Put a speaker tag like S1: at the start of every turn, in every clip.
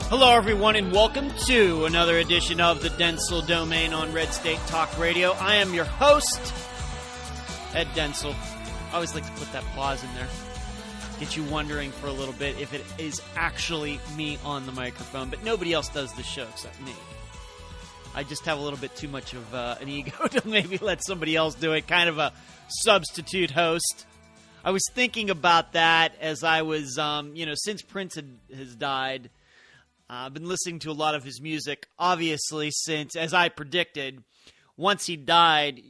S1: Hello, everyone, and welcome to another edition of the Dentzel Domain on Red State Talk Radio. I am your host, Ed Dentzel. I always like to put that pause in there, get you wondering for a little bit if it is actually me on the microphone, but nobody else does the show except me. I just have a little bit too much of an ego to maybe let somebody else do it, kind of a substitute host. I was thinking about that as I was, since Prince has died, I've been listening to a lot of his music, obviously, since, as I predicted, once he died,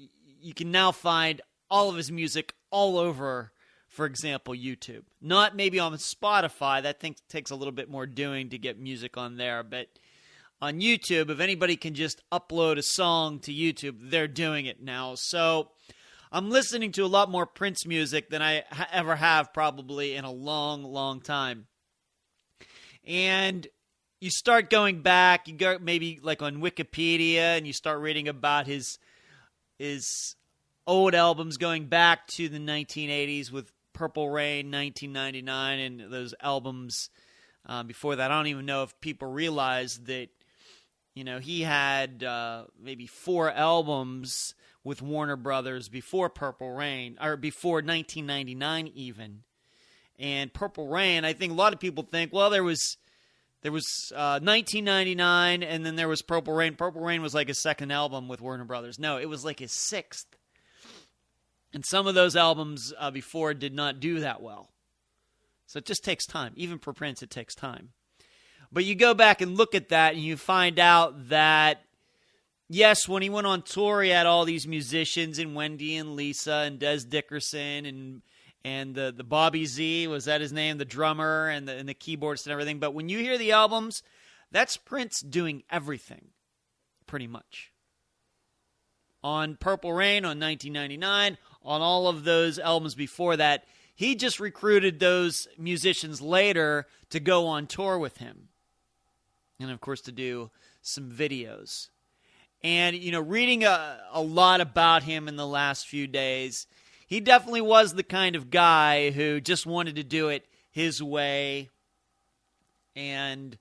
S1: you can now find all of his music all over, for example, YouTube. Not maybe on Spotify. That thing takes a little bit more doing to get music on there, but on YouTube, if anybody can just upload a song to YouTube, they're doing it now. So I'm listening to a lot more Prince music than I ever have probably in a long, long time. And you start going back, you go maybe like on Wikipedia, and you start reading about his old albums going back to the 1980s with Purple Rain, 1999, and those albums before that. I don't even know if people realize that, he had maybe 4 albums with Warner Brothers before Purple Rain, or before 1999 even. And Purple Rain, I think a lot of people think, well, there was 1999, and then there was Purple Rain. Purple Rain was like his second album with Warner Brothers. No, it was like his 6th. And some of those albums before did not do that well. So it just takes time. Even for Prince, it takes time. But you go back and look at that, and you find out that, yes, when he went on tour, he had all these musicians, and Wendy and Lisa and Des Dickerson and the Bobby Z, was that his name? The drummer and the keyboardist and everything. But when you hear the albums, that's Prince doing everything, pretty much. On Purple Rain, on 1999, on all of those albums before that, he just recruited those musicians later to go on tour with him. And, of course, to do some videos. And, reading a lot about him in the last few days, he definitely was the kind of guy who just wanted to do it his way. And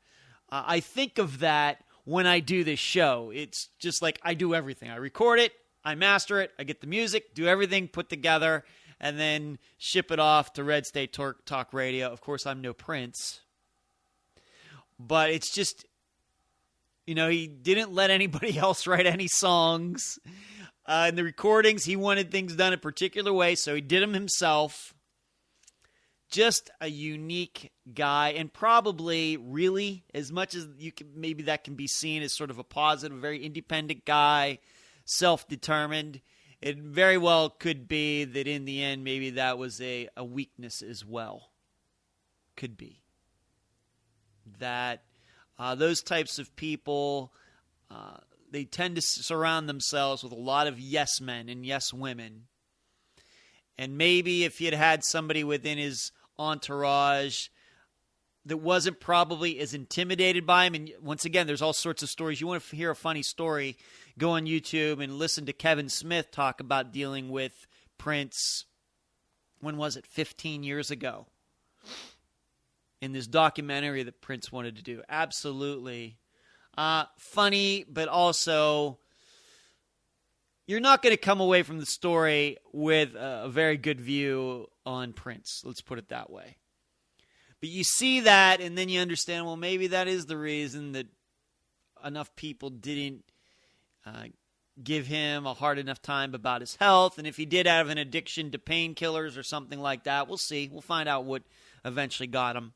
S1: I think of that when I do this show. It's just like I do everything. I record it, I master it, I get the music, do everything put together, and then ship it off to Red State Talk Radio. Of course, I'm no Prince. But it's just, he didn't let anybody else write any songs. In the recordings, he wanted things done a particular way, so he did them himself. Just a unique guy, and probably really, as much as you can, maybe that can be seen as sort of a positive, very independent guy, self-determined, it very well could be that in the end, maybe that was a weakness as well. Could be. That those types of people, they tend to surround themselves with a lot of yes men and yes women. And maybe if he had had somebody within his entourage that wasn't probably as intimidated by him, and once again, there's all sorts of stories. You want to hear a funny story, go on YouTube and listen to Kevin Smith talk about dealing with Prince, when was it, 15 years ago, in this documentary that Prince wanted to do. Absolutely funny, but also you're not going to come away from the story with a very good view on Prince. Let's put it that way. But you see that, and then you understand, well, maybe that is the reason that enough people didn't give him a hard enough time about his health. And if he did have an addiction to painkillers or something like that, we'll see. We'll find out what eventually got him.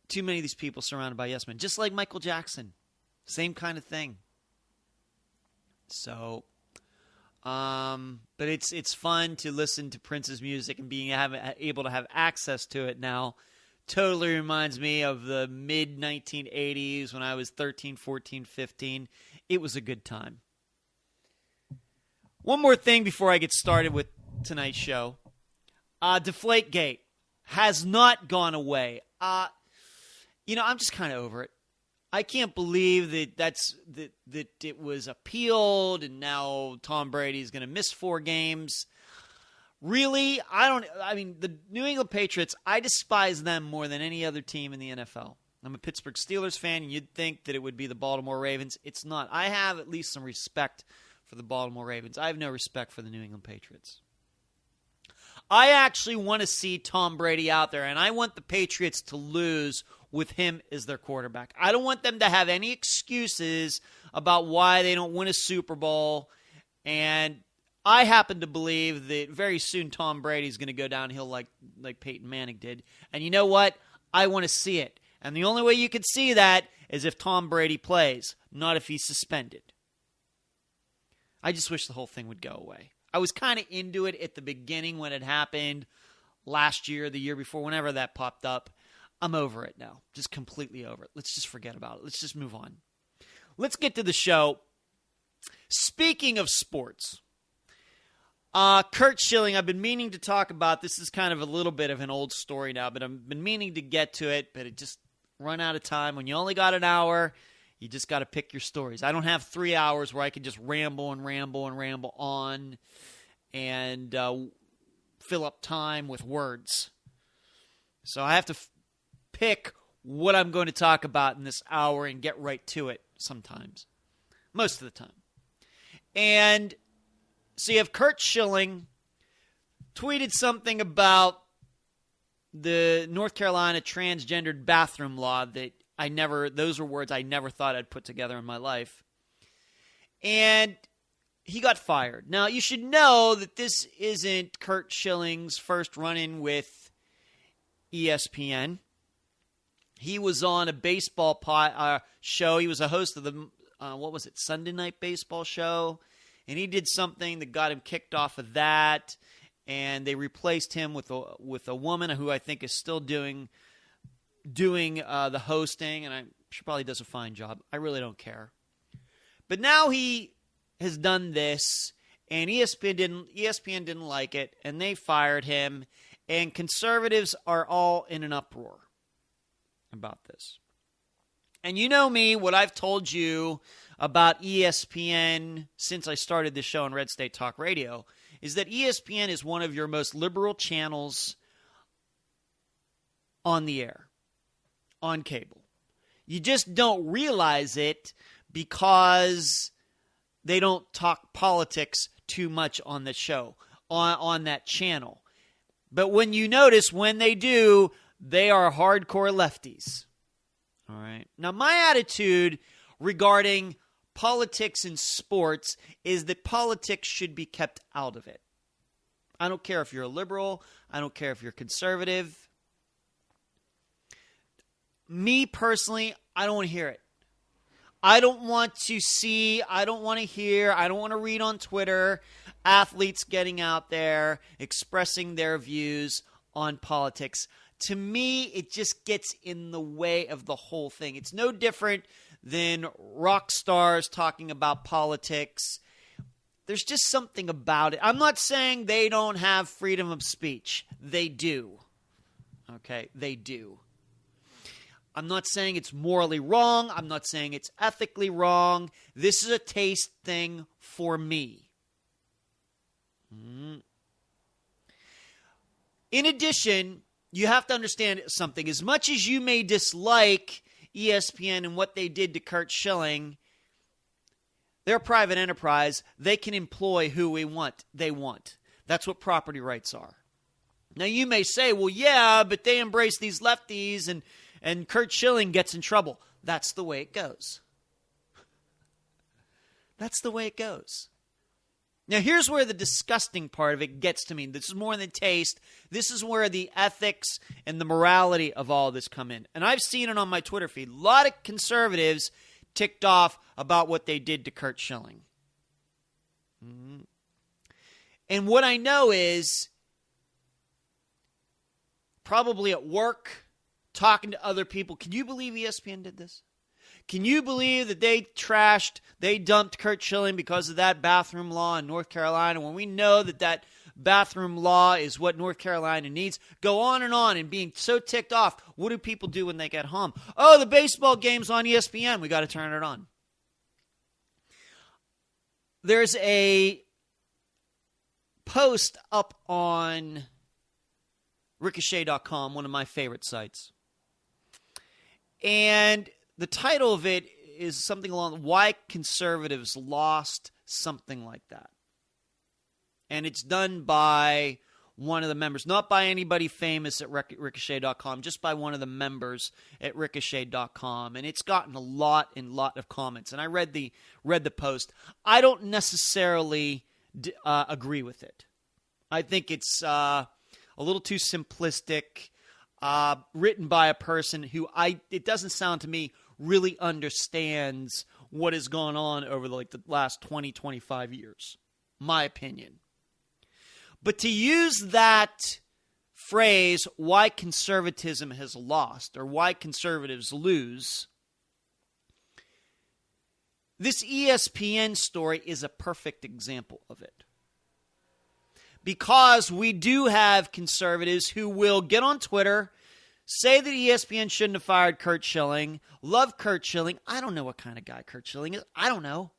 S1: Too many of these people surrounded by yes men. Just like Michael Jackson. Same kind of thing. So, but it's fun to listen to Prince's music and being able to have access to it now. Totally reminds me of the mid-1980s when I was 13, 14, 15. It was a good time. One more thing before I get started with tonight's show. Deflategate has not gone away. I'm just kind of over it. I can't believe that it was appealed and now Tom Brady's going to miss 4 games. Really? The New England Patriots, I despise them more than any other team in the NFL. I'm a Pittsburgh Steelers fan, and you'd think that it would be the Baltimore Ravens. It's not. I have at least some respect for the Baltimore Ravens. I have no respect for the New England Patriots. I actually want to see Tom Brady out there, and I want the Patriots to lose with him as their quarterback. I don't want them to have any excuses about why they don't win a Super Bowl, and I happen to believe that very soon Tom Brady's going to go downhill like Peyton Manning did. And you know what? I want to see it. And the only way you can see that is if Tom Brady plays, not if he's suspended. I just wish the whole thing would go away. I was kind of into it at the beginning when it happened last year, the year before, whenever that popped up. I'm over it now. Just completely over it. Let's just forget about it. Let's just move on. Let's get to the show. Speaking of sports, Curt Schilling, I've been meaning to talk about. This is kind of a little bit of an old story now, but I've been meaning to get to it, but it just run out of time. When you only got an hour, you just got to pick your stories. I don't have 3 hours where I can just ramble and ramble and ramble on and fill up time with words. So I have to pick what I'm going to talk about in this hour and get right to it sometimes. Most of the time. And so you have Curt Schilling tweeted something about the North Carolina transgendered bathroom law that those were words I never thought I'd put together in my life. And he got fired. Now, you should know that this isn't Curt Schilling's first run-in with ESPN. He was on a baseball show. He was a host of the, Sunday Night Baseball show. And he did something that got him kicked off of that. And they replaced him with a woman who I think is still doing the hosting, and she probably does a fine job. I really don't care. But now he has done this, and ESPN didn't like it, and they fired him, and conservatives are all in an uproar about this. And you know me, what I've told you about ESPN since I started this show on Red State Talk Radio is that ESPN is one of your most liberal channels on the air, on cable. You just don't realize it because they don't talk politics too much on the show, on that channel. But when you notice, when they do, they are hardcore lefties. All right. Now, my attitude regarding politics and sports is that politics should be kept out of it. I don't care if you're a liberal. I don't care if you're conservative. Me personally, I don't want to hear it. I don't want to see, I don't want to hear, I don't want to read on Twitter athletes getting out there expressing their views on politics. To me, it just gets in the way of the whole thing. It's no different than rock stars talking about politics. There's just something about it. I'm not saying they don't have freedom of speech. They do. Okay, they do. I'm not saying it's morally wrong. I'm not saying it's ethically wrong. This is a taste thing for me. In addition, you have to understand something. As much as you may dislike ESPN and what they did to Curt Schilling, they're a private enterprise. They can employ who they want. That's what property rights are. Now, you may say, well, yeah, but they embrace these lefties and Curt Schilling gets in trouble. That's the way it goes. That's the way it goes. Now, here's where the disgusting part of it gets to me. This is more than taste. This is where the ethics and the morality of all this come in. And I've seen it on my Twitter feed. A lot of conservatives ticked off about what they did to Curt Schilling. And what I know is probably at work, talking to other people. Can you believe ESPN did this? Can you believe that they dumped Curt Schilling because of that bathroom law in North Carolina when we know that bathroom law is what North Carolina needs? Go on and being so ticked off. What do people do when they get home? Oh, the baseball game's on ESPN. We got to turn it on. There's a post up on Ricochet.com, one of my favorite sites. And the title of it is something along why conservatives lost, something like that. And it's done by one of the members, not by anybody famous at Ricochet.com, just by one of the members at Ricochet.com. And it's gotten a lot of comments. And I read the post. I don't necessarily agree with it. I think it's a little too simplistic, written by a person who it doesn't sound to me really understands what has gone on over the last 20, 25 years. My opinion. But to use that phrase, why conservatism has lost, or why conservatives lose, this ESPN story is a perfect example of it. Because we do have conservatives who will get on Twitter, say that ESPN shouldn't have fired Curt Schilling, love Curt Schilling. I don't know what kind of guy Curt Schilling is. I don't know.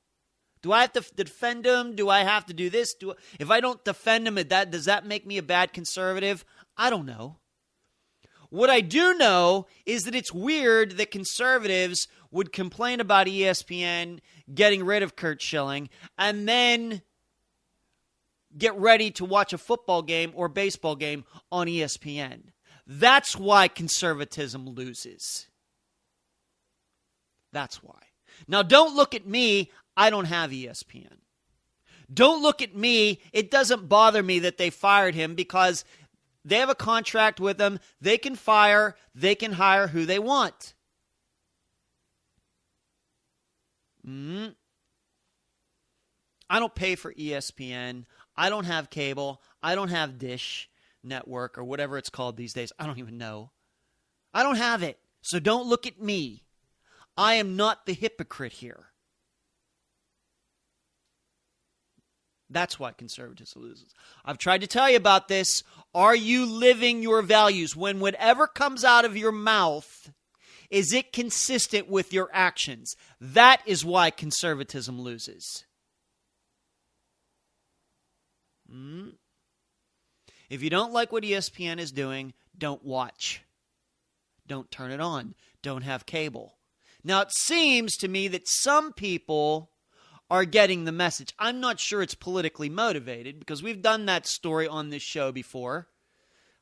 S1: Do I have to defend him? Do I have to do this? If I don't defend him, does that make me a bad conservative? I don't know. What I do know is that it's weird that conservatives would complain about ESPN getting rid of Curt Schilling and then get ready to watch a football game or baseball game on ESPN. That's why conservatism loses. That's why. Now, don't look at me. I don't have ESPN. Don't look at me. It doesn't bother me that they fired him because they have a contract with him. They can fire. They can hire who they want. I don't pay for ESPN. I don't have cable. I don't have Dish Network or whatever it's called these days. I don't even know. I don't have it. So don't look at me. I am not the hypocrite here. That's why conservatism loses. I've tried to tell you about this. Are you living your values? When whatever comes out of your mouth, is it consistent with your actions? That is why conservatism loses. If you don't like what ESPN is doing, don't watch. Don't turn it on. Don't have cable. Now, it seems to me that some people are getting the message. I'm not sure it's politically motivated because we've done that story on this show before,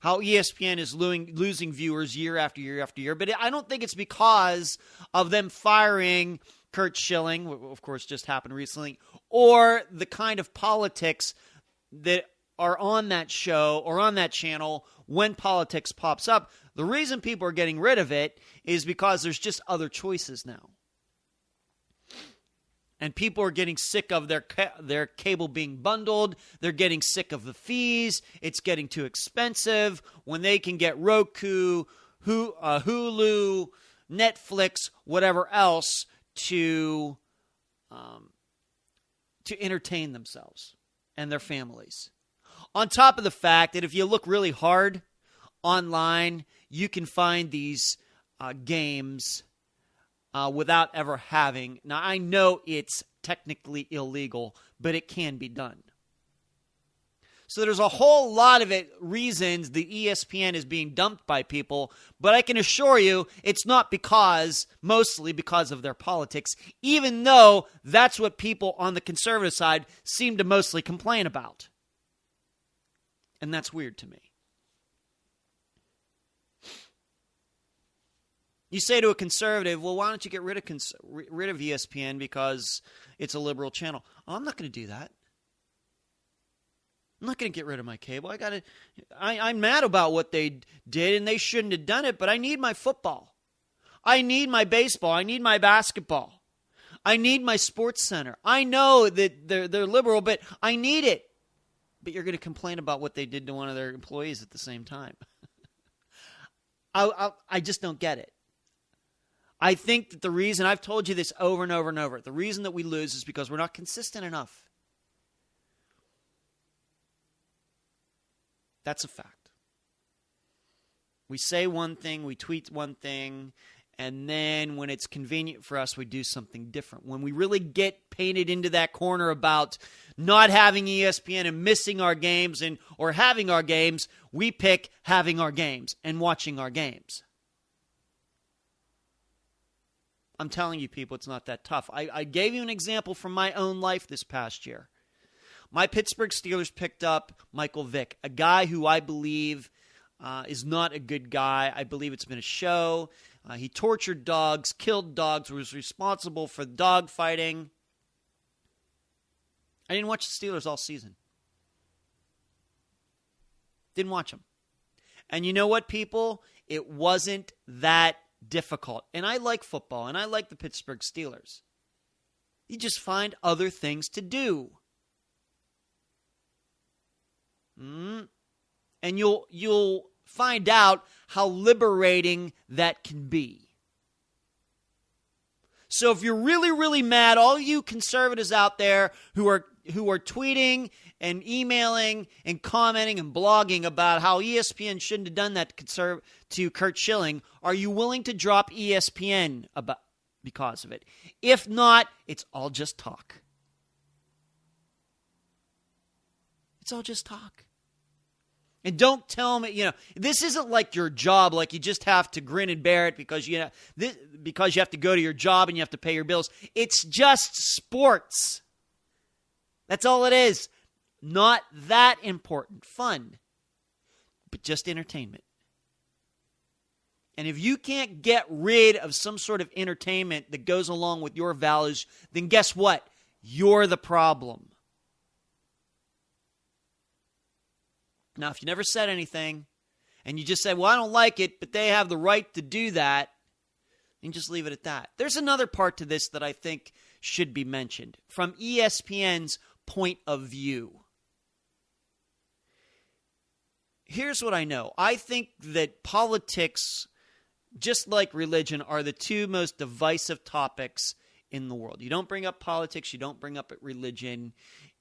S1: how ESPN is losing viewers year after year after year. But I don't think it's because of them firing Curt Schilling, of course just happened recently, or the kind of politics that are on that show or on that channel when politics pops up. The reason people are getting rid of it is because there's just other choices now. And people are getting sick of their cable being bundled. They're getting sick of the fees. It's getting too expensive when they can get Roku, Hulu, Netflix, whatever else to entertain themselves and their families. On top of the fact that if you look really hard online, you can find these games without ever having. Now, I know it's technically illegal, but it can be done. So there's a whole lot of reasons the ESPN is being dumped by people, but I can assure you it's not mostly because of their politics, even though that's what people on the conservative side seem to mostly complain about. And that's weird to me. You say to a conservative, well, why don't you get rid of ESPN because it's a liberal channel? Oh, I'm not going to do that. I'm not going to get rid of my cable. I'm mad about what they did, and they shouldn't have done it, but I need my football. I need my baseball. I need my basketball. I need my sports center. I know that they're liberal, but I need it. But you're going to complain about what they did to one of their employees at the same time. I just don't get it. I think that the reason, I've told you this over and over and over, the reason that we lose is because we're not consistent enough. That's a fact. We say one thing, we tweet one thing, and then when it's convenient for us, we do something different. When we really get painted into that corner about not having ESPN and missing our games or having our games, we pick having our games and watching our games. I'm telling you, people, it's not that tough. I gave you an example from my own life this past year. My Pittsburgh Steelers picked up Michael Vick, a guy who I believe is not a good guy. I believe it's been a show. He tortured dogs, killed dogs, was responsible for dog fighting. I didn't watch the Steelers all season. Didn't watch them. And you know what, people? It wasn't that difficult. And I like football, and I like the Pittsburgh Steelers. You just find other things to do. And you'll find out how liberating that can be. So if you're really, really mad, all you conservatives out there who are tweeting and emailing and commenting and blogging about how ESPN shouldn't have done that to Curt Schilling, are you willing to drop ESPN because of it? If not, it's all just talk. It's all just talk. And don't tell me, this isn't like your job, like you just have to grin and bear it because you have to go to your job and you have to pay your bills. It's just sports. That's all it is. Not that important. Fun. But just entertainment. And if you can't get rid of some sort of entertainment that goes along with your values, then guess what? You're the problem. Now, if you never said anything, and you just said, well, I don't like it, but they have the right to do that, then just leave it at that. There's another part to this that I think should be mentioned from ESPN's point of view. Here's what I know. I think that politics, just like religion, are the two most divisive topics in the world. You don't bring up politics, you don't bring up religion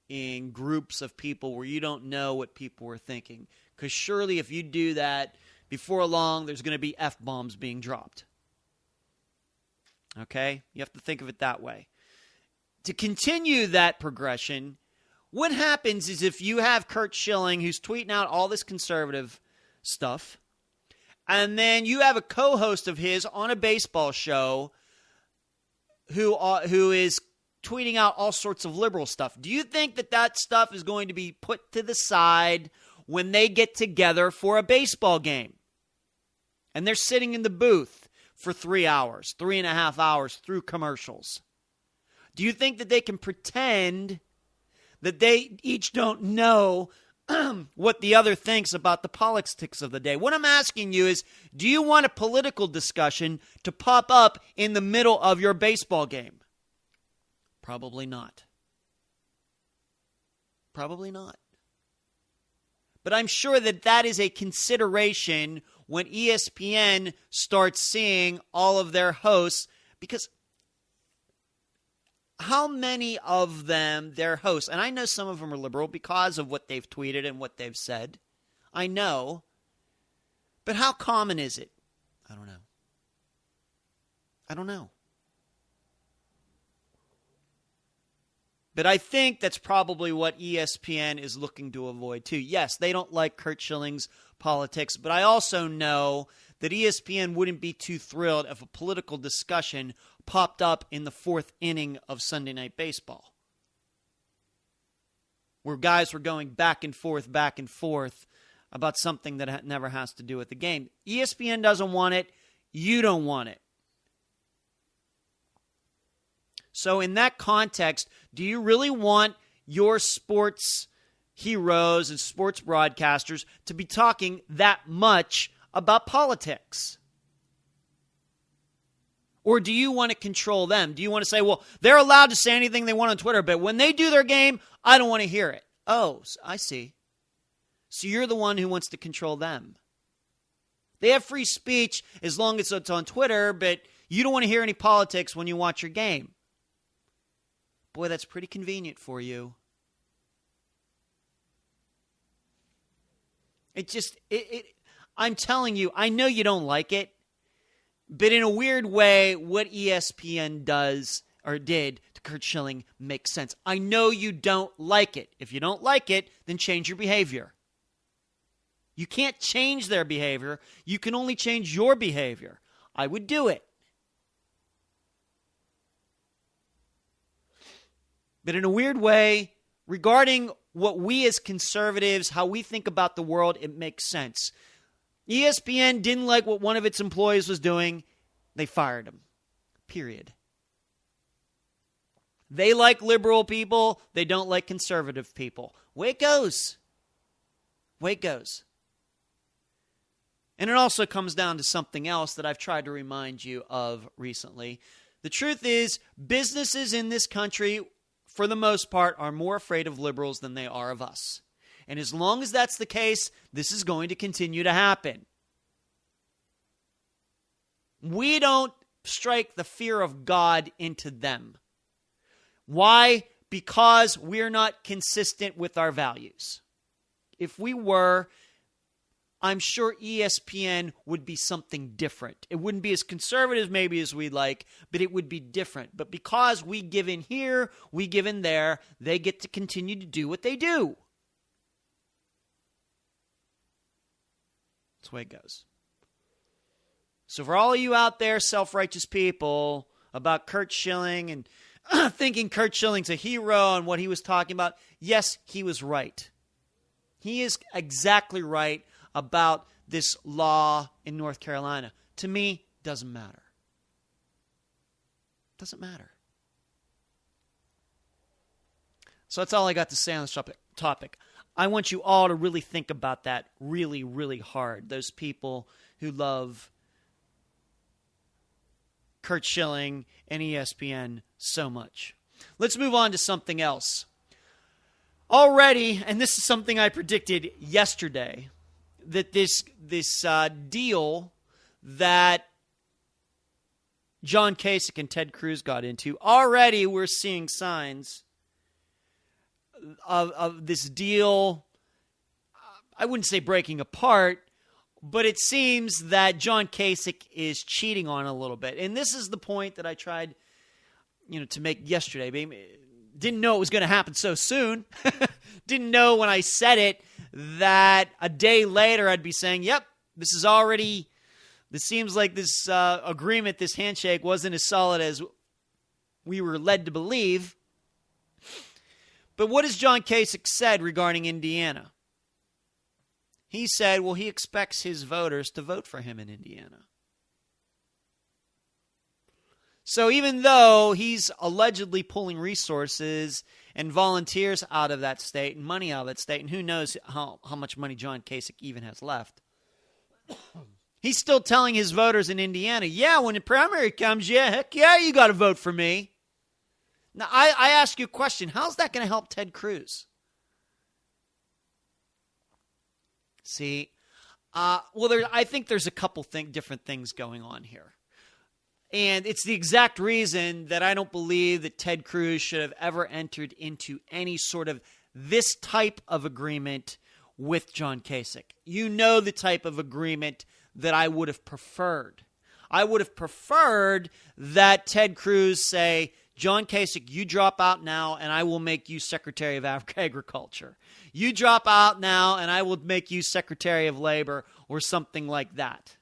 S1: in groups of people where you don't know what people are thinking. Because surely if you do that, before long, there's going to be F-bombs being dropped. Okay? You have to think of it that way. To continue that progression, what happens is if you have Curt Schilling, who's tweeting out all this conservative stuff, and then you have a co-host of his on a baseball show who is tweeting out all sorts of liberal stuff. Do you think that stuff is going to be put to the side when they get together for a baseball game? And they're sitting in the booth for 3 hours, 3.5 hours through commercials. Do you think that they can pretend that they each don't know what the other thinks about the politics of the day? What I'm asking you is, do you want a political discussion to pop up in the middle of your baseball game? Probably not. Probably not. But I'm sure that is a consideration when ESPN starts seeing all of their hosts, because how many of them, their hosts, and I know some of them are liberal because of what they've tweeted and what they've said. I know. But how common is it? I don't know. I don't know. But I think that's probably what ESPN is looking to avoid too. Yes, they don't like Curt Schilling's politics, but I also know that ESPN wouldn't be too thrilled if a political discussion popped up in the fourth inning of Sunday Night Baseball, where guys were going back and forth about something that never has to do with the game. ESPN doesn't want it. You don't want it. So in that context, do you really want your sports heroes and sports broadcasters to be talking that much about politics? Or do you want to control them? Do you want to say, well, they're allowed to say anything they want on Twitter, but when they do their game, I don't want to hear it? Oh, I see. So you're the one who wants to control them. They have free speech as long as it's on Twitter, but you don't want to hear any politics when you watch your game. Boy, that's pretty convenient for you. I'm telling you, I know you don't like it, but in a weird way, what ESPN does or did to Curt Schilling makes sense. I know you don't like it. If you don't like it, then change your behavior. You can't change their behavior. You can only change your behavior. I would do it. But in a weird way, regarding what we as conservatives, how we think about the world, it makes sense. ESPN didn't like what one of its employees was doing. They fired him. Period. They like liberal people. They don't like conservative people. Way it goes. Way it goes. And it also comes down to something else that I've tried to remind you of recently. The truth is, businesses in this country, for the most part, are more afraid of liberals than they are of us. And as long as that's the case, this is going to continue to happen. We don't strike the fear of God into them. Why? Because we're not consistent with our values. If we were, I'm sure ESPN would be something different. It wouldn't be as conservative maybe as we'd like, but it would be different. But because we give in here, we give in there, they get to continue to do what they do. That's the way it goes. So for all of you out there, self-righteous people, about Curt Schilling and thinking Curt Schilling's a hero and what he was talking about, yes, he was right. He is exactly right about this law in North Carolina. To me, doesn't matter. Doesn't matter. So that's all I got to say on this topic. I want you all to really think about that really, really hard. Those people who love Curt Schilling and ESPN so much. Let's move on to something else. Already, and this is something I predicted yesterday, that this deal that John Kasich and Ted Cruz got into, already we're seeing signs of this deal, I wouldn't say breaking apart, but it seems that John Kasich is cheating on a little bit. And this is the point that I tried, to make yesterday. Didn't know it was going to happen so soon. Didn't know when I said it that a day later I'd be saying, yep, this seems like this agreement, this handshake wasn't as solid as we were led to believe. But what has John Kasich said regarding Indiana? He said, he expects his voters to vote for him in Indiana. So even though he's allegedly pulling resources and volunteers out of that state and money out of that state, and who knows how much money John Kasich even has left, he's still telling his voters in Indiana, yeah, when the primary comes, yeah, heck yeah, you got to vote for me. Now, I ask you a question. How's that going to help Ted Cruz? See, I think there's a couple different things going on here. And it's the exact reason that I don't believe that Ted Cruz should have ever entered into any sort of this type of agreement with John Kasich. You know the type of agreement that I would have preferred. I would have preferred that Ted Cruz say, John Kasich, you drop out now and I will make you Secretary of Agriculture. You drop out now and I will make you Secretary of Labor or something like that.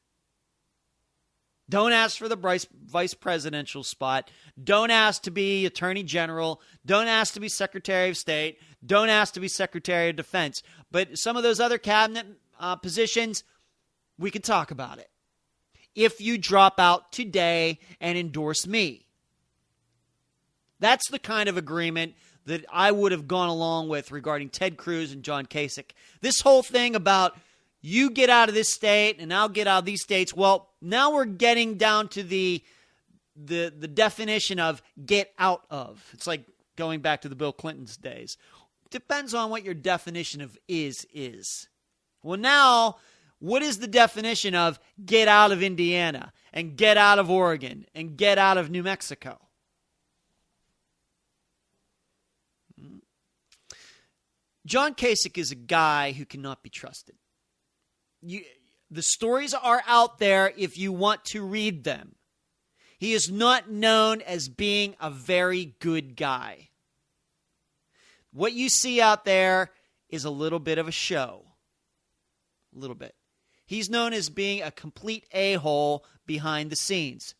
S1: Don't ask for the vice presidential spot. Don't ask to be Attorney General. Don't ask to be Secretary of State. Don't ask to be Secretary of Defense. But some of those other cabinet positions, we can talk about it. If you drop out today and endorse me. That's the kind of agreement that I would have gone along with regarding Ted Cruz and John Kasich. This whole thing about you get out of this state and I'll get out of these states. Well, now we're getting down to the definition of get out of. It's like going back to the Bill Clinton's days. Depends on what your definition of is. Well, now, what is the definition of get out of Indiana and get out of Oregon and get out of New Mexico? John Kasich is a guy who cannot be trusted. The stories are out there if you want to read them. He is not known as being a very good guy. What you see out there is a little bit of a show. A little bit. He's known as being a complete a-hole behind the scenes.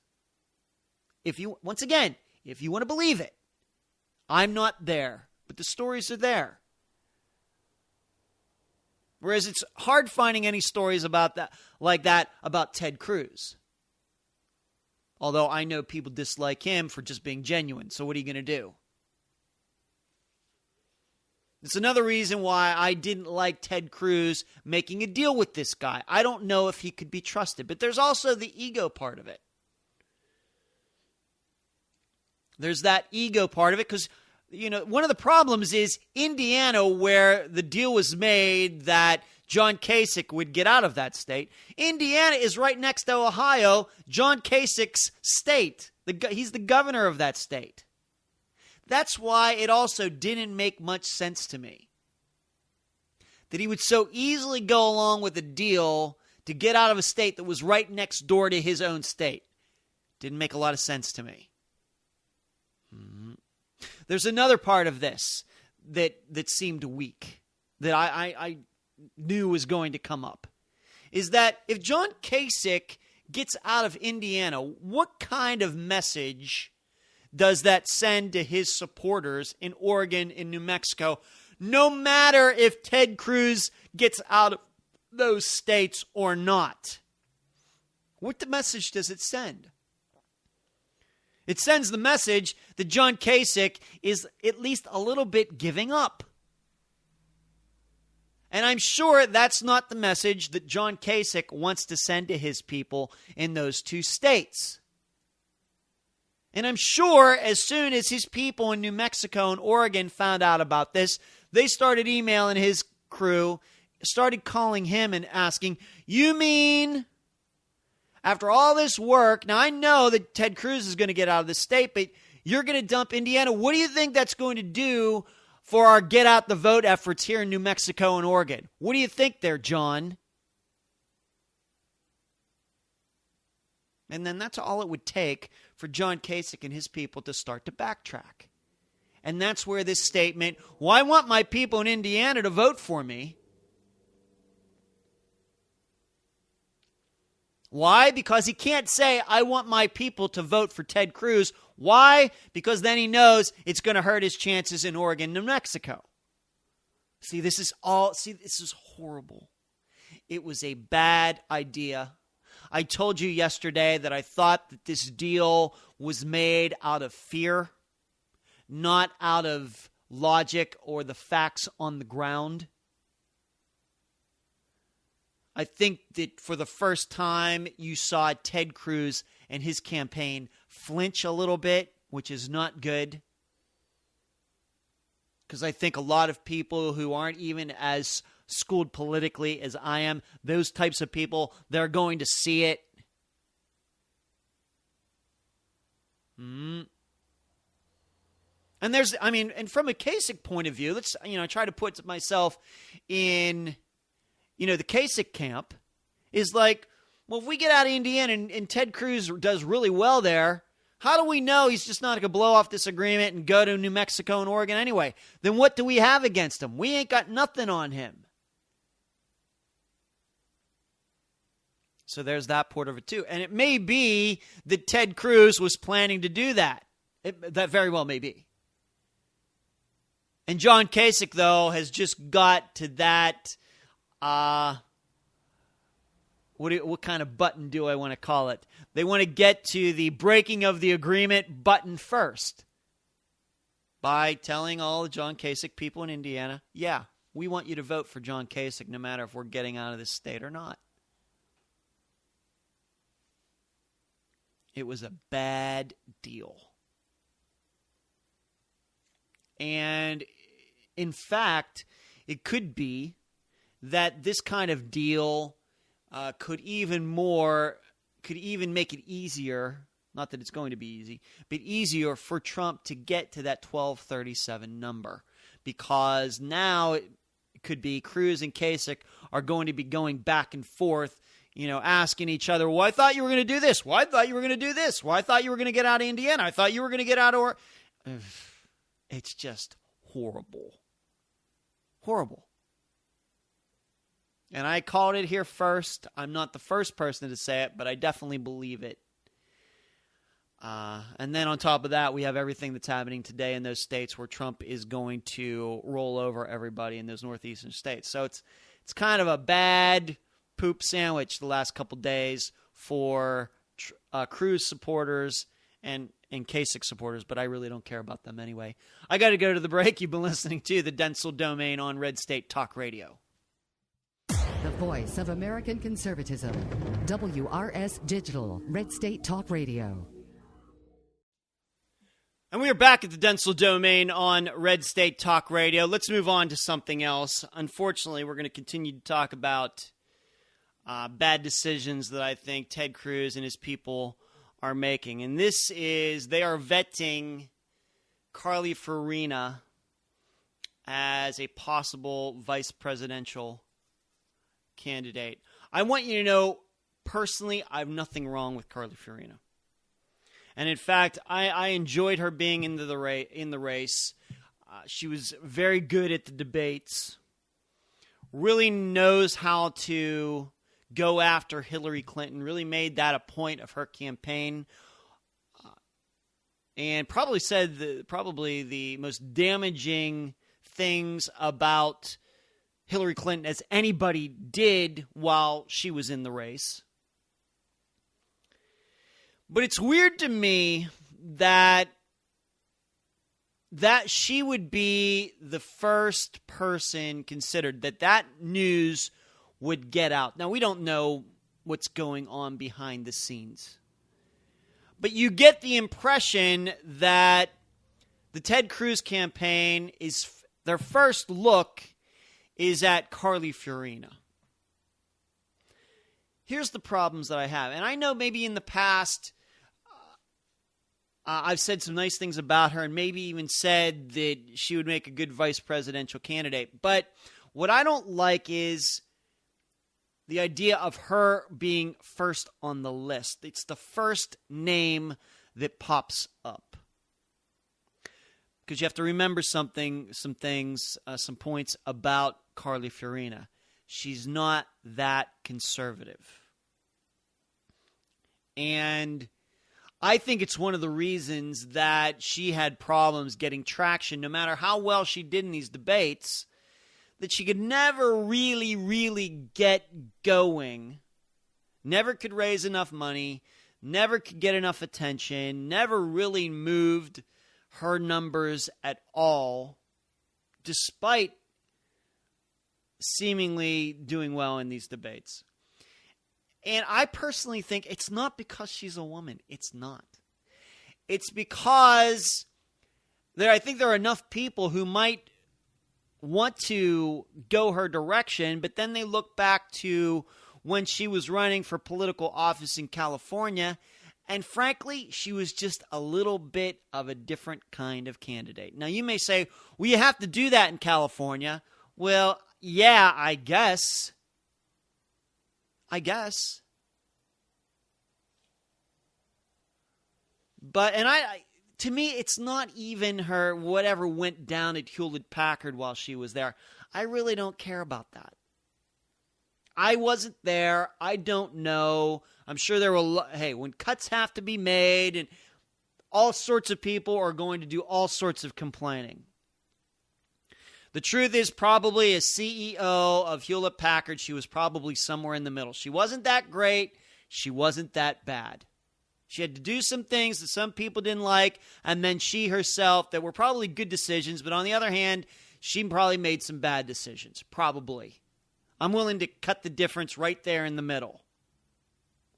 S1: Once again, if you want to believe it, I'm not there, but the stories are there. Whereas it's hard finding any stories about that, like that about Ted Cruz. Although I know people dislike him for just being genuine. So what are you going to do? It's another reason why I didn't like Ted Cruz making a deal with this guy. I don't know if he could be trusted. But there's also the ego part of it. There's that ego part of it because, one of the problems is Indiana, where the deal was made that John Kasich would get out of that state. Indiana is right next to Ohio, John Kasich's state. He's the governor of that state. That's why it also didn't make much sense to me that he would so easily go along with a deal to get out of a state that was right next door to his own state. Didn't make a lot of sense to me. There's another part of this that seemed weak, that I knew was going to come up, is that if John Kasich gets out of Indiana, what kind of message does that send to his supporters in Oregon and New Mexico, no matter if Ted Cruz gets out of those states or not? What the message does it send? It sends the message that John Kasich is at least a little bit giving up. And I'm sure that's not the message that John Kasich wants to send to his people in those two states. And I'm sure as soon as his people in New Mexico and Oregon found out about this, they started emailing his crew, started calling him and asking, "You mean, after all this work, now I know that Ted Cruz is going to get out of the state, but you're going to dump Indiana. What do you think that's going to do for our get out the vote efforts here in New Mexico and Oregon? What do you think there, John?" And then that's all it would take for John Kasich and his people to start to backtrack. And that's where this statement, "Well, I want my people in Indiana to vote for me." Why? Because he can't say, "I want my people to vote for Ted Cruz." Why? Because then he knows it's going to hurt his chances in Oregon, New Mexico. This is horrible. It was a bad idea. I told you yesterday that I thought that this deal was made out of fear, not out of logic or the facts on the ground. I think that for the first time you saw Ted Cruz and his campaign flinch a little bit, which is not good. Because I think a lot of people who aren't even as schooled politically as I am, those types of people, they're going to see it. And and from a Kasich point of view, let's, try to put myself in, the Kasich camp is like, well, if we get out of Indiana and Ted Cruz does really well there, how do we know he's just not going to blow off this agreement and go to New Mexico and Oregon anyway? Then what do we have against him? We ain't got nothing on him. So there's that part of it too. And it may be that Ted Cruz was planning to do that. That very well may be. And John Kasich, though, has just got to that, what kind of button do I want to call it? They want to get to the breaking of the agreement button first by telling all the John Kasich people in Indiana, yeah, we want you to vote for John Kasich no matter if we're getting out of this state or not. It was a bad deal. And in fact, it could be that this kind of deal could even make it easier, not that it's going to be easy, but easier for Trump to get to that 1237 number. Because now it could be Cruz and Kasich are going to be going back and forth, asking each other, well, I thought you were going to do this. Well, I thought you were going to do this. Well, I thought you were going to get out of Indiana. I thought you were going to get out of It's just horrible. Horrible. And I called it here first. I'm not the first person to say it, but I definitely believe it. And then on top of that, we have everything that's happening today in those states where Trump is going to roll over everybody in those northeastern states. So it's kind of a bad poop sandwich the last couple days for Cruz supporters and Kasich supporters, but I really don't care about them anyway. I got to go to the break. You've been listening to the Dentzel Domain on Red State Talk Radio.
S2: The voice of American conservatism. WRS Digital, Red State Talk Radio.
S1: And we are back at the Dentzel Domain on Red State Talk Radio. Let's move on to something else. Unfortunately, we're going to continue to talk about bad decisions that I think Ted Cruz and his people are making. And this is, they are vetting Carly Fiorina as a possible vice presidential candidate. I want you to know, personally, I have nothing wrong with Carly Fiorina. And in fact, I enjoyed her being in the race. She was very good at the debates. Really knows how to go after Hillary Clinton. Really made that a point of her campaign. And probably said the most damaging things about Hillary Clinton as anybody did while she was in the race. But it's weird to me that she would be the first person considered, that news would get out. Now, we don't know what's going on behind the scenes. But you get the impression that the Ted Cruz campaign their first look is at Carly Fiorina. Here's the problems that I have. And I know maybe in the past I've said some nice things about her and maybe even said that she would make a good vice presidential candidate. But what I don't like is the idea of her being first on the list. It's the first name that pops up. Because you have to remember some points about Carly Fiorina. She's not that conservative. And I think it's one of the reasons that she had problems getting traction, no matter how well she did in these debates, that she could never really get going, never could raise enough money, never could get enough attention, never really moved her numbers at all, despite seemingly doing well in these debates. And I personally think it's not because she's a woman. It's not. It's because I think there are enough people who might want to go her direction, but then they look back to when she was running for political office in California, and frankly, she was just a little bit of a different kind of candidate. Now, you may say, well, you have to do that in California. Well, yeah, I guess. But, to me, it's not even her, whatever went down at Hewlett-Packard while she was there. I really don't care about that. I wasn't there. I don't know. I'm sure there were, when cuts have to be made, and all sorts of people are going to do all sorts of complaining. The truth is, probably as CEO of Hewlett-Packard, she was probably somewhere in the middle. She wasn't that great. She wasn't that bad. She had to do some things that some people didn't like, and then she herself, that were probably good decisions, but on the other hand, she probably made some bad decisions. Probably. I'm willing to cut the difference right there in the middle.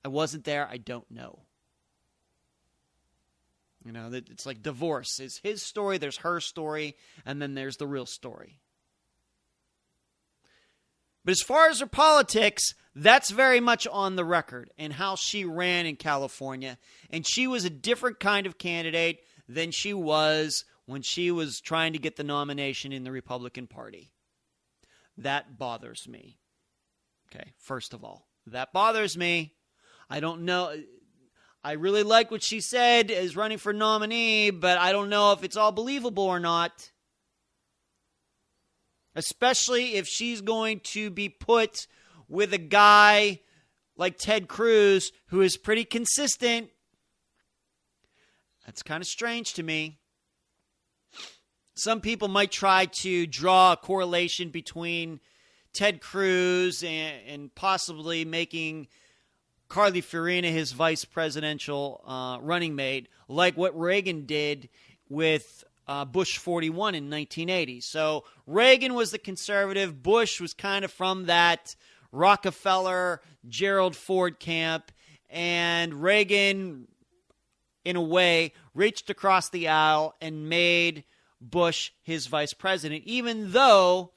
S1: I wasn't there. I don't know. You know, it's like divorce. It's his story, there's her story, and then there's the real story. But as far as her politics, that's very much on the record and how she ran in California. And she was a different kind of candidate than she was when she was trying to get the nomination in the Republican Party. That bothers me. Okay, first of all, that bothers me. I don't know. I really like what she said as running for nominee, but I don't know if it's all believable or not. Especially if she's going to be put with a guy like Ted Cruz, who is pretty consistent. That's kind of strange to me. Some people might try to draw a correlation between Ted Cruz and possibly making Carly Fiorina his vice presidential running mate, like what Reagan did with Bush 41 in 1980. So Reagan was the conservative. Bush was kind of from that Rockefeller, Gerald Ford camp. And Reagan, in a way, reached across the aisle and made Bush his vice president, even though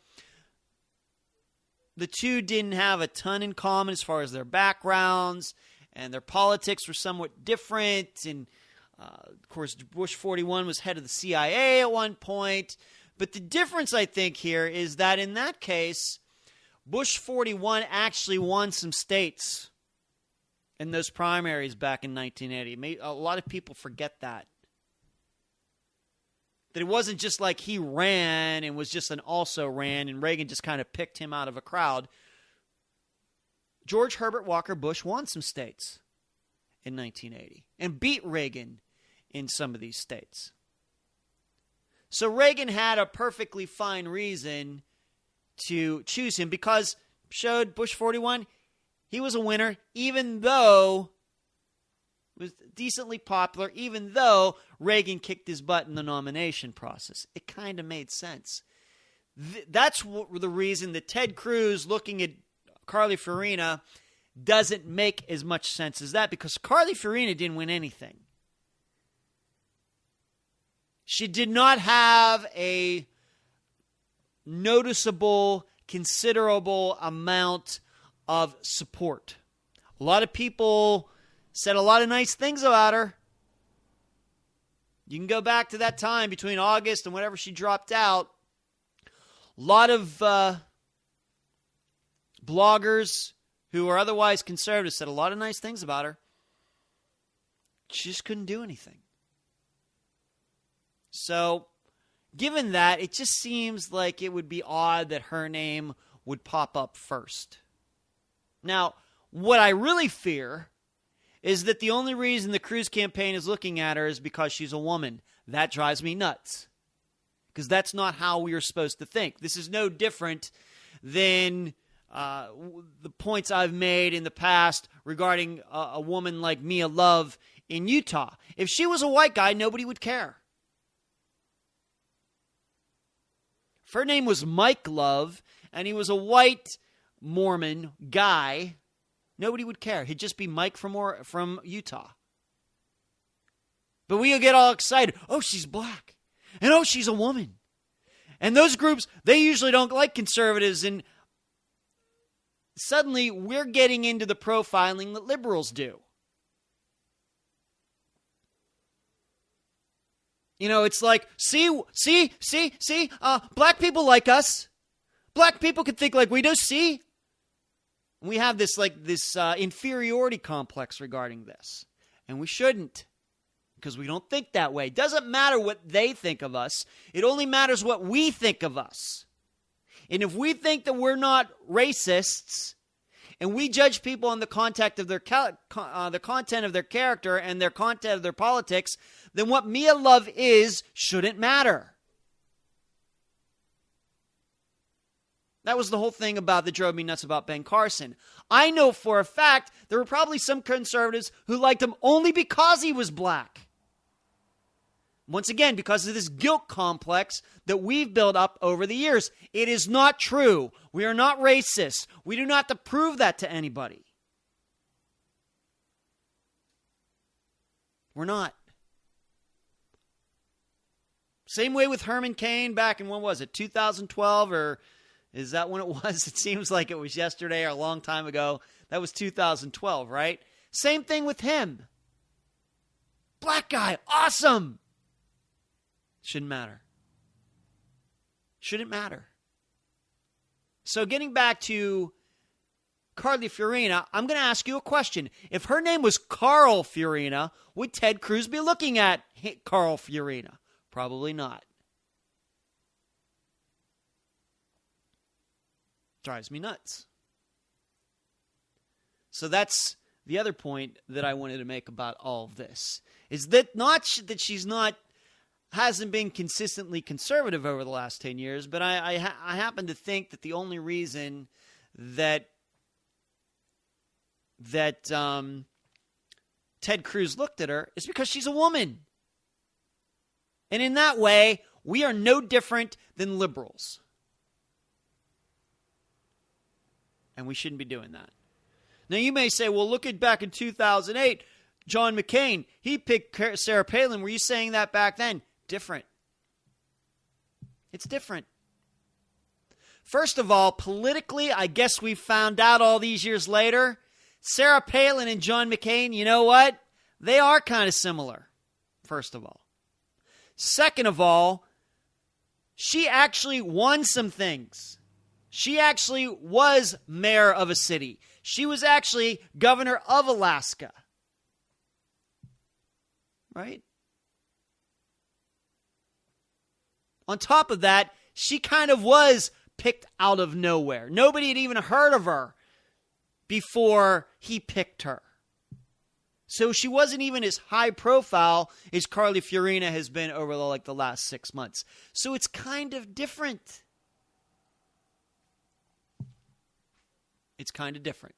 S1: the two didn't have a ton in common as far as their backgrounds, and their politics were somewhat different. And, of course, Bush 41 was head of the CIA at one point. But the difference, I think, here is that in that case, Bush 41 actually won some states in those primaries back in 1980. A lot of people forget that. That it wasn't just like he ran and was just an also ran and Reagan just kind of picked him out of a crowd. George Herbert Walker Bush won some states in 1980 and beat Reagan in some of these states. So Reagan had a perfectly fine reason to choose him because showed Bush 41 he was a winner, even though it was decently popular, even though Reagan kicked his butt in the nomination process. It kind of made sense. That's the reason that Ted Cruz looking at Carly Fiorina doesn't make as much sense as that, because Carly Fiorina didn't win anything. She did not have a noticeable, considerable amount of support. A lot of people said a lot of nice things about her. You can go back to that time between August and whenever she dropped out. A lot of bloggers who are otherwise conservative said a lot of nice things about her. She just couldn't do anything. So, given that, it just seems like it would be odd that her name would pop up first. Now, what I really fear is that the only reason the Cruz campaign is looking at her is because she's a woman. That drives me nuts. Because that's not how we are supposed to think. This is no different than the points I've made in the past regarding a woman like Mia Love in Utah. If she was a white guy, nobody would care. If her name was Mike Love, and he was a white Mormon guy, nobody would care. He'd just be Mike from Utah. But we'll get all excited. Oh, she's black. And oh, she's a woman. And those groups, they usually don't like conservatives. And suddenly we're getting into the profiling that liberals do. You know, it's like, see, black people like us. Black people can think like we do, see? We have this inferiority complex regarding this. And we shouldn't, because we don't think that way. It doesn't matter what they think of us. It only matters what we think of us. And if we think that we're not racists, and we judge people on the content of their character and their content of their politics, then what Mia Love is shouldn't matter. That was the whole thing about that drove me nuts about Ben Carson. I know for a fact there were probably some conservatives who liked him only because he was black. Once again, because of this guilt complex that we've built up over the years. It is not true. We are not racist. We do not have to prove that to anybody. We're not. Same way with Herman Cain back in, when was it, 2012, or is that when it was? It seems like it was yesterday or a long time ago. That was 2012, right? Same thing with him. Black guy, awesome. Shouldn't matter. Shouldn't matter. So getting back to Carly Fiorina, I'm going to ask you a question. If her name was Carl Fiorina, would Ted Cruz be looking at Carl Fiorina? Probably not. Drives me nuts. So that's the other point that I wanted to make about all of this is that not that she's not hasn't been consistently conservative over the last 10 years, but I happen to think that the only reason that Ted Cruz looked at her is because she's a woman. And in that way, we are no different than liberals. And we shouldn't be doing that. Now, you may say, well, look at back in 2008, John McCain, he picked Sarah Palin. Were you saying that back then? Different. It's different. First of all, politically, I guess we found out all these years later, Sarah Palin and John McCain, you know what? They are kind of similar, first of all. Second of all, she actually won some things. She actually was mayor of a city. She was actually governor of Alaska. Right? On top of that, she kind of was picked out of nowhere. Nobody had even heard of her before he picked her. So she wasn't even as high profile as Carly Fiorina has been over the last 6 months. So it's kind of different. It's kind of different.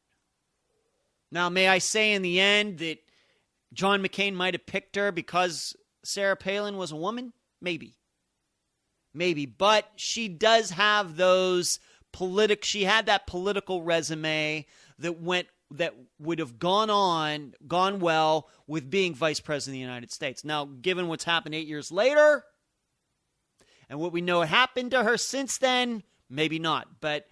S1: Now, may I say in the end that John McCain might have picked her because Sarah Palin was a woman? Maybe. Maybe. But she does have she had that political resume that would have gone well with being vice president of the United States. Now, given what's happened 8 years later and what we know happened to her since then, maybe not. But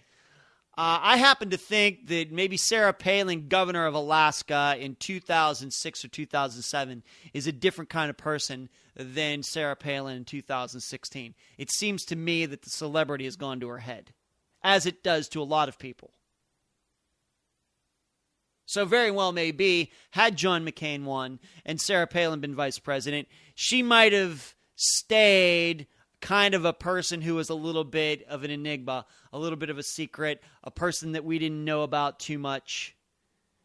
S1: I happen to think that maybe Sarah Palin, governor of Alaska in 2006 or 2007, is a different kind of person than Sarah Palin in 2016. It seems to me that the celebrity has gone to her head, as it does to a lot of people. So very well may be, had John McCain won and Sarah Palin been vice president, she might have stayed kind of a person who was a little bit of an enigma, a little bit of a secret, a person that we didn't know about too much.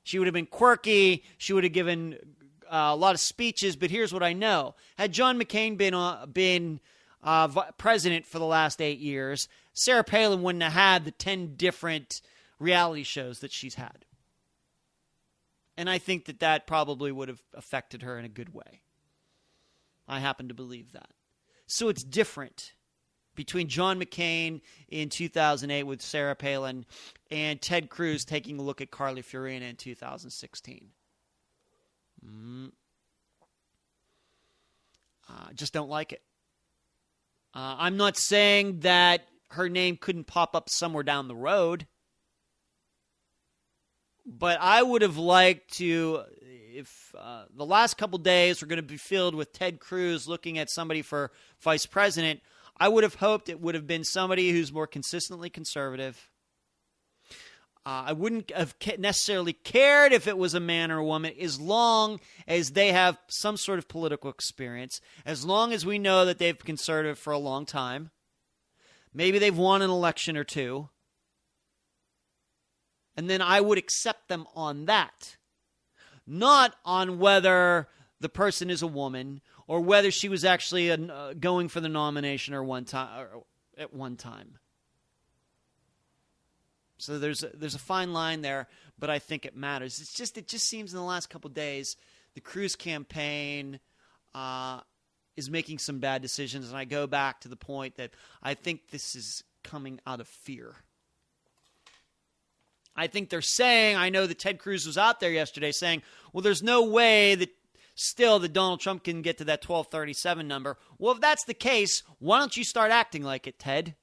S1: She would have been quirky. She would have given a lot of speeches, but here's what I know. Had John McCain been president for the last 8 years, Sarah Palin wouldn't have had the 10 different reality shows that she's had. And I think that probably would have affected her in a good way. I happen to believe that. So it's different between John McCain in 2008 with Sarah Palin and Ted Cruz taking a look at Carly Fiorina in 2016. Just don't like it. I'm not saying that her name couldn't pop up somewhere down the road. But I would have liked to, if the last couple days were going to be filled with Ted Cruz looking at somebody for vice president, I would have hoped it would have been somebody who's more consistently conservative. I wouldn't have necessarily cared if it was a man or a woman, as long as they have some sort of political experience, as long as we know that they've been conservative for a long time. Maybe they've won an election or two. And then I would accept them on that. Not on whether the person is a woman or whether she was actually going for the nomination or at one time. So there's a fine line there, but I think it matters. It just seems in the last couple of days the Cruz campaign is making some bad decisions, and I go back to the point that I think this is coming out of fear. I think they're saying, I know that Ted Cruz was out there yesterday saying, well, there's no way that Donald Trump can get to that 1237 number. Well, if that's the case, why don't you start acting like it, Ted?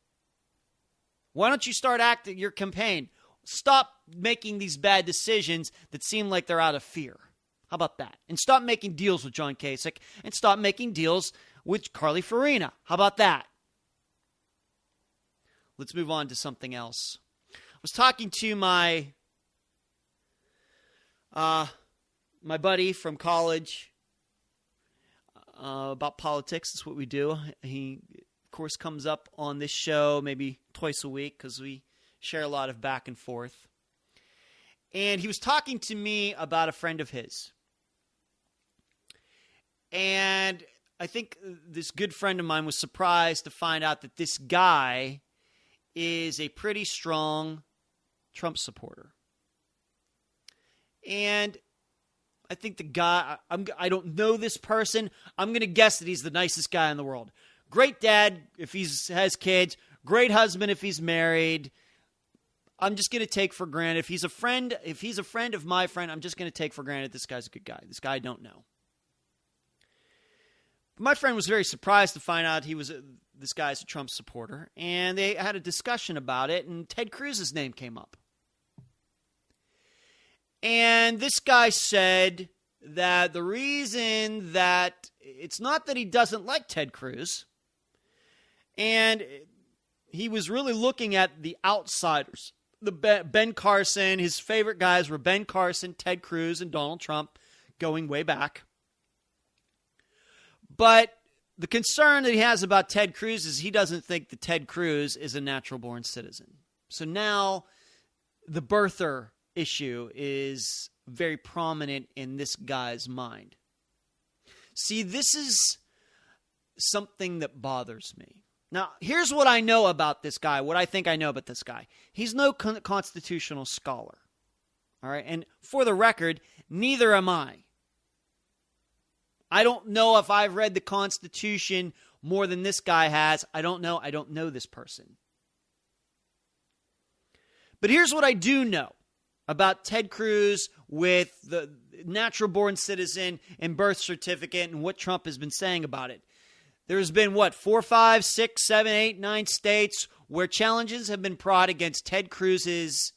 S1: Why don't you start acting your campaign? Stop making these bad decisions that seem like they're out of fear. How about that? And stop making deals with John Kasich and stop making deals with Carly Fiorina. How about that? Let's move on to something else. I was talking to my buddy from college about politics. That's what we do. He, of course, comes up on this show maybe twice a week because we share a lot of back and forth. And he was talking to me about a friend of his. And I think this good friend of mine was surprised to find out that this guy is a pretty strong Trump supporter. And I think the guy, I don't know this person. I'm going to guess that he's the nicest guy in the world. Great dad if he has kids. Great husband if he's married. I'm just going to take for granted. If he's a friend of my friend, I'm just going to take for granted this guy's a good guy. This guy I don't know. But my friend was very surprised to find out this guy's a Trump supporter. And they had a discussion about it, and Ted Cruz's name came up. And this guy said that the reason that it's not that he doesn't like Ted Cruz, and he was really looking at the outsiders. The Ben Carson, his favorite guys were Ben Carson, Ted Cruz, and Donald Trump, going way back. But the concern that he has about Ted Cruz is he doesn't think that Ted Cruz is a natural-born citizen. So now the birther issue is very prominent in this guy's mind. See, this is something that bothers me. Now, here's what I know about this guy, what I think I know about this guy. He's no constitutional scholar. All right? And for the record, neither am I. I don't know if I've read the Constitution more than this guy has. I don't know. I don't know this person. But here's what I do know about Ted Cruz with the natural-born citizen and birth certificate and what Trump has been saying about it. There's been, 4, 5, 6, 7, 8, 9 states where challenges have been brought against Ted Cruz's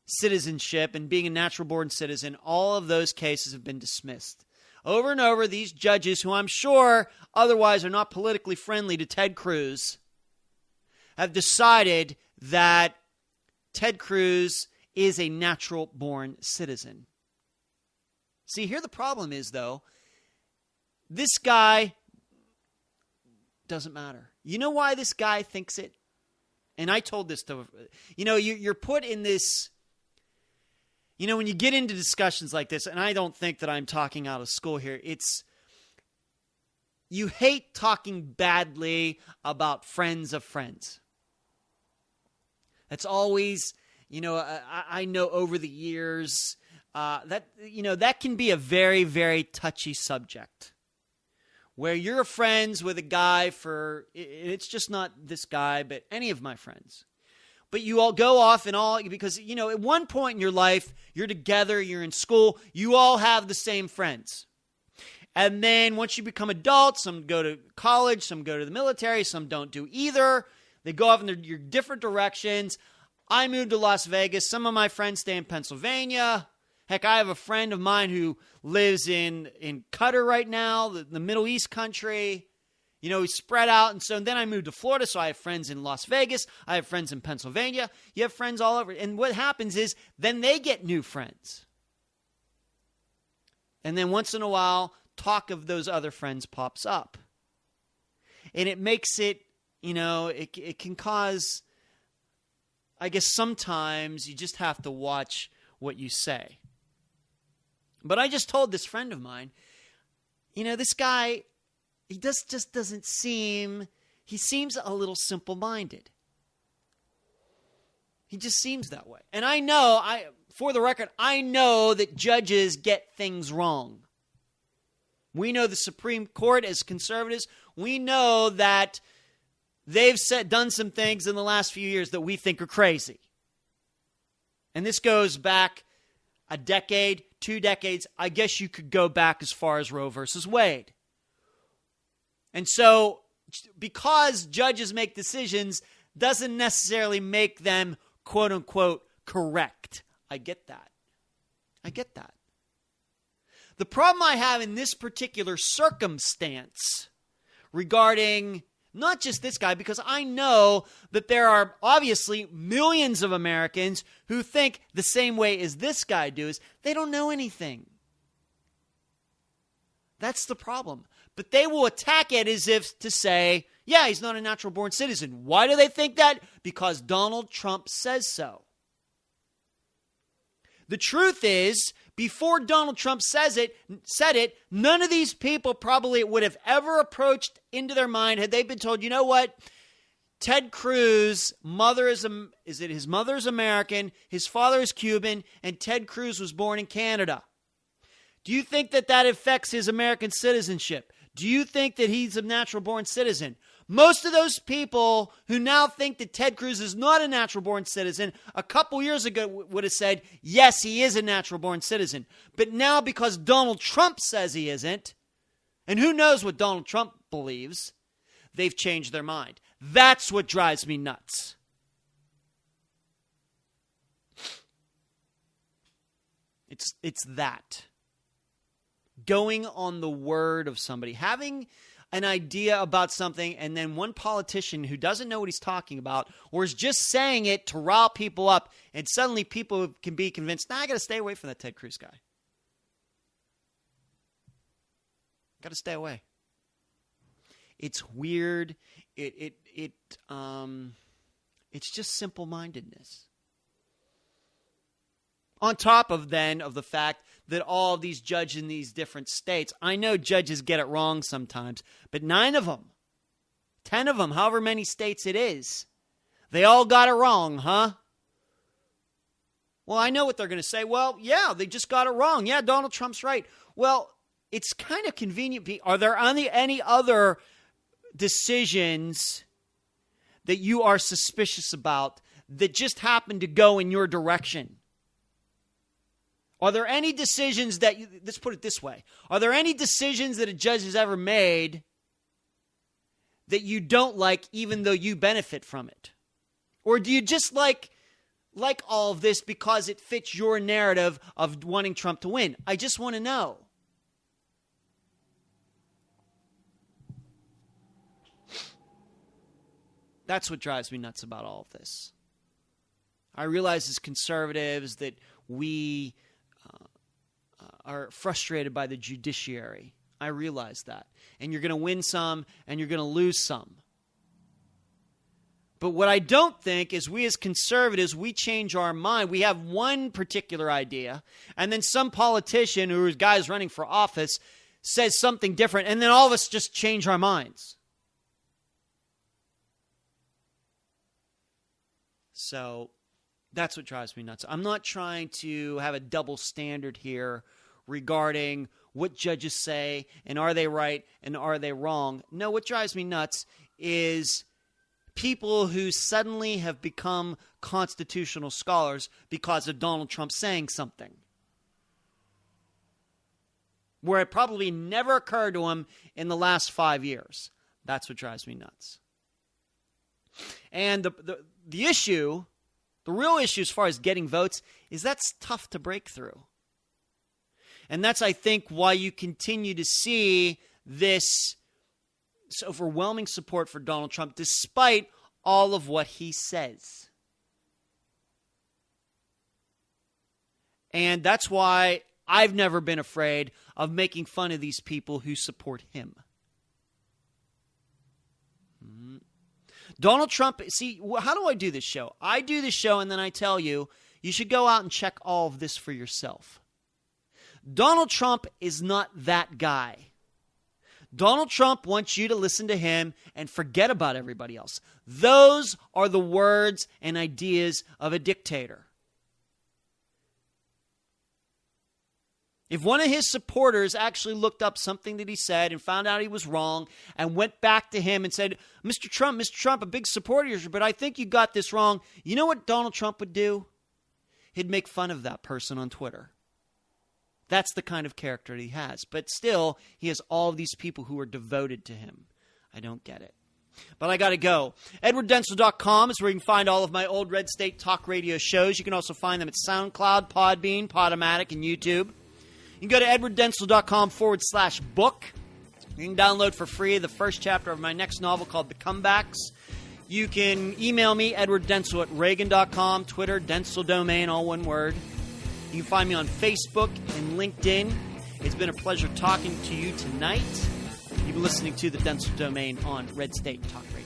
S1: citizenship and being a natural-born citizen. All of those cases have been dismissed. Over and over, these judges, who I'm sure otherwise are not politically friendly to Ted Cruz, have decided that Ted Cruz is a natural-born citizen. See, here the problem is, though, this guy doesn't matter. You know why this guy thinks it? And I told this to, you're put in this, when you get into discussions like this, and I don't think that I'm talking out of school here, you hate talking badly about friends of friends. That's always, I know over the years that can be a very, very touchy subject. Where you're friends with a guy it's just not this guy, but any of my friends. But you all go off because, at one point in your life, you're together, you're in school, you all have the same friends. And then once you become adults, some go to college, some go to the military, some don't do either. They go off in your different directions. I moved to Las Vegas. Some of my friends stay in Pennsylvania. Heck, I have a friend of mine who lives in Qatar right now, the Middle East country. He's spread out. And then I moved to Florida, so I have friends in Las Vegas. I have friends in Pennsylvania. You have friends all over. And what happens is then they get new friends. And then once in a while, talk of those other friends pops up. And it makes it, it can cause, I guess sometimes you just have to watch what you say. But I just told this friend of mine, this guy, he just doesn't seem, he seems a little simple-minded. He just seems that way. And I know, for the record, I know that judges get things wrong. We know the Supreme Court, as conservatives, we know that they've done some things in the last few years that we think are crazy. And this goes back a decade, 2 decades. I guess you could go back as far as Roe versus Wade. And so, because judges make decisions doesn't necessarily make them, quote unquote, correct. I get that. The problem I have in this particular circumstance regarding not just this guy, because I know that there are obviously millions of Americans who think the same way as this guy does. They don't know anything. That's the problem. But they will attack it as if to say, yeah, he's not a natural-born citizen. Why do they think that? Because Donald Trump says so. The truth is, before Donald Trump said it, none of these people probably would have ever approached into their mind had they been told, you know what? Ted Cruz, his mother's American, his father is Cuban, and Ted Cruz was born in Canada. Do you think that affects his American citizenship? Do you think that he's a natural-born citizen? Most of those people who now think that Ted Cruz is not a natural-born citizen, a couple years ago would have said, yes, he is a natural-born citizen. But now because Donald Trump says he isn't, and who knows what Donald Trump believes, they've changed their mind. That's what drives me nuts. It's that. Going on the word of somebody, having an idea about something, and then one politician who doesn't know what he's talking about or is just saying it to rile people up, and suddenly people can be convinced, I got to stay away from that Ted Cruz guy. Got to stay away. It's weird. It's just simple-mindedness. On top of the fact that all of these judges in these different states, I know judges get it wrong sometimes, but 9 of them, 10 of them, however many states it is, they all got it wrong, huh? Well, I know what they're going to say. Well, yeah, they just got it wrong. Yeah, Donald Trump's right. Well, it's kind of convenient. Are there any other decisions that you are suspicious about that just happen to go in your direction? Are there any decisions let's put it this way. Are there any decisions that a judge has ever made that you don't like even though you benefit from it? Or do you just like all of this because it fits your narrative of wanting Trump to win? I just want to know. That's what drives me nuts about all of this. I realize as conservatives that we are frustrated by the judiciary. I realize that. And you're going to win some and you're going to lose some. But what I don't think is we as conservatives, we change our mind. We have one particular idea, and then some politician or guys running for office says something different, and then all of us just change our minds. So that's what drives me nuts. I'm not trying to have a double standard here regarding what judges say and are they right and are they wrong. No, what drives me nuts is people who suddenly have become constitutional scholars because of Donald Trump saying something, where it probably never occurred to him in the last 5 years. That's what drives me nuts. And the issue, the real issue as far as getting votes, is that's tough to break through. And that's, I think, why you continue to see this overwhelming support for Donald Trump, despite all of what he says. And that's why I've never been afraid of making fun of these people who support him. Donald Trump, see, how do I do this show? I do this show and then I tell you, you should go out and check all of this for yourself. Donald Trump is not that guy. Donald Trump wants you to listen to him and forget about everybody else. Those are the words and ideas of a dictator. If one of his supporters actually looked up something that he said and found out he was wrong and went back to him and said, Mr. Trump, a big supporter of yours, but I think you got this wrong. You know what Donald Trump would do? He'd make fun of that person on Twitter. That's the kind of character he has. But still, he has all of these people who are devoted to him. I don't get it. But I got to go. EdwardDentzel.com is where you can find all of my old Red State Talk Radio shows. You can also find them at SoundCloud, Podbean, Podomatic, and YouTube. You can go to EdwardDentzel.com/book. You can download for free the first chapter of my next novel called The Comebacks. You can email me, EdwardDentzel@Reagan.com, Twitter, Dentzel Domain, all one word. You can find me on Facebook and LinkedIn. It's been a pleasure talking to you tonight. You've been listening to the Dentzel Domain on Red State Talk Radio.